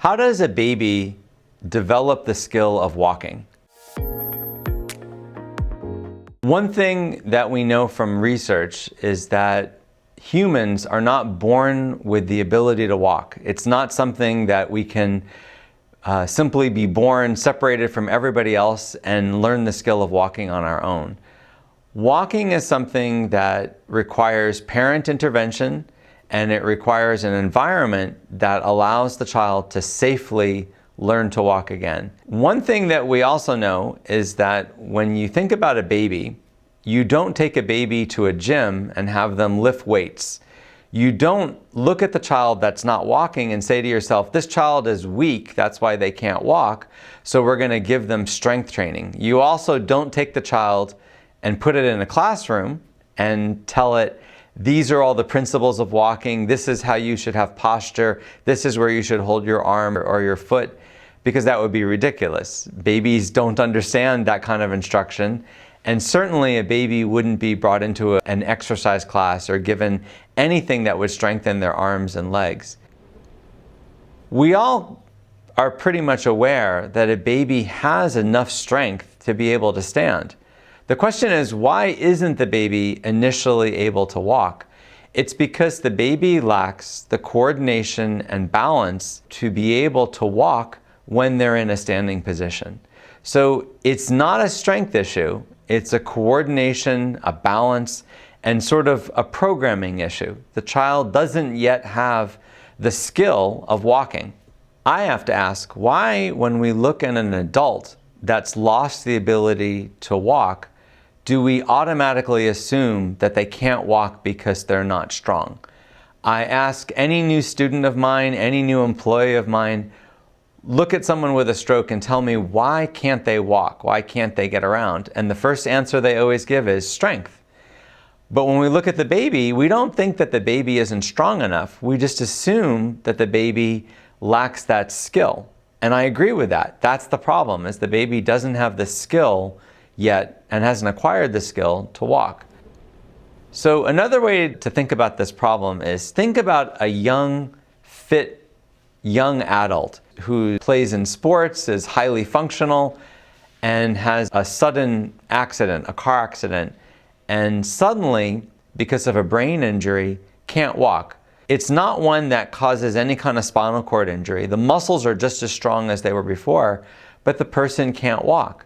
How does a baby develop the skill of walking? One thing that we know from research is that humans are not born with the ability to walk. It's not something that we can simply be born separated from everybody else and learn the skill of walking on our own. Walking is something that requires parent intervention, and it requires an environment that allows the child to safely learn to walk again. One thing that we also know is that when you think about a baby, you don't take a baby to a gym and have them lift weights. You don't look at the child that's not walking and say to yourself, this child is weak, that's why they can't walk, so we're going to give them strength training. You also don't take the child and put it in a classroom and tell it, these are all the principles of walking, this is how you should have posture, this is where you should hold your arm or your foot, because that would be ridiculous. Babies don't understand that kind of instruction, and certainly a baby wouldn't be brought into an exercise class or given anything that would strengthen their arms and legs. We all are pretty much aware that a baby has enough strength to be able to stand. The question is, why isn't the baby initially able to walk? It's because the baby lacks the coordination and balance to be able to walk when they're in a standing position. So it's not a strength issue, it's a coordination, a balance, and sort of a programming issue. The child doesn't yet have the skill of walking. I have to ask, why when we look at an adult that's lost the ability to walk, do we automatically assume that they can't walk because they're not strong? I ask any new student of mine, any new employee of mine, look at someone with a stroke and tell me, why can't they walk? Why can't they get around? And the first answer they always give is strength. But when we look at the baby, we don't think that the baby isn't strong enough. We just assume that the baby lacks that skill. And I agree with that. That's the problem, is the baby doesn't have the skill yet and hasn't acquired the skill to walk. So another way to think about this problem is think about a young, fit, young adult who plays in sports, is highly functional, and has a sudden accident, a car accident, and suddenly, because of a brain injury, can't walk. It's not one that causes any kind of spinal cord injury. The muscles are just as strong as they were before, but the person can't walk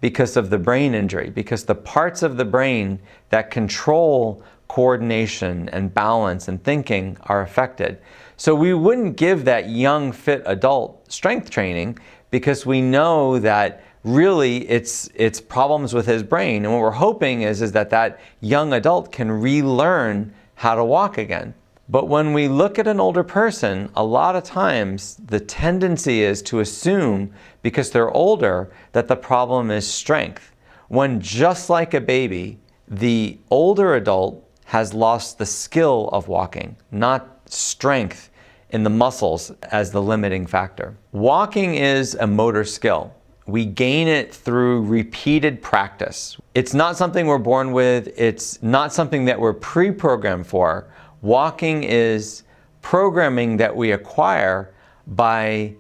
because of the brain injury, because the parts of the brain that control coordination and balance and thinking are affected. So we wouldn't give that young, fit adult strength training because we know that really it's problems with his brain. And what we're hoping is that that young adult can relearn how to walk again. But when we look at an older person, a lot of times the tendency is to assume, because they're older, that the problem is strength. When just like a baby, the older adult has lost the skill of walking, not strength in the muscles as the limiting factor. Walking is a motor skill. We gain it through repeated practice. It's not something we're born with. It's not something that we're pre-programmed for. Walking is programming that we acquire by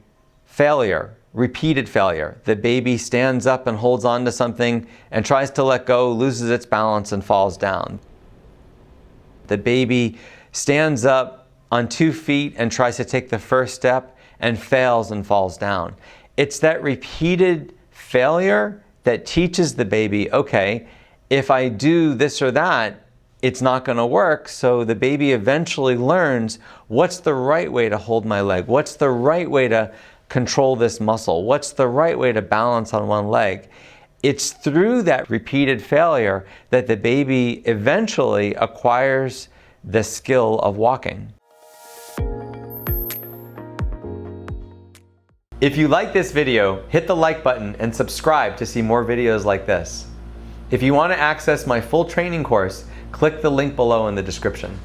failure, repeated failure. The baby stands up and holds on to something and tries to let go, loses its balance, and falls down. The baby stands up on 2 feet and tries to take the first step and fails and falls down. It's that repeated failure that teaches the baby, okay, if I do this or that, it's not going to work. So the baby eventually learns what's the right way to hold my leg, what's the right way to control this muscle, what's the right way to balance on one leg. It's through that repeated failure that the baby eventually acquires the skill of walking. If you like this video, hit the like button and subscribe to see more videos like this. If you want to access my full training course, click the link below in the description.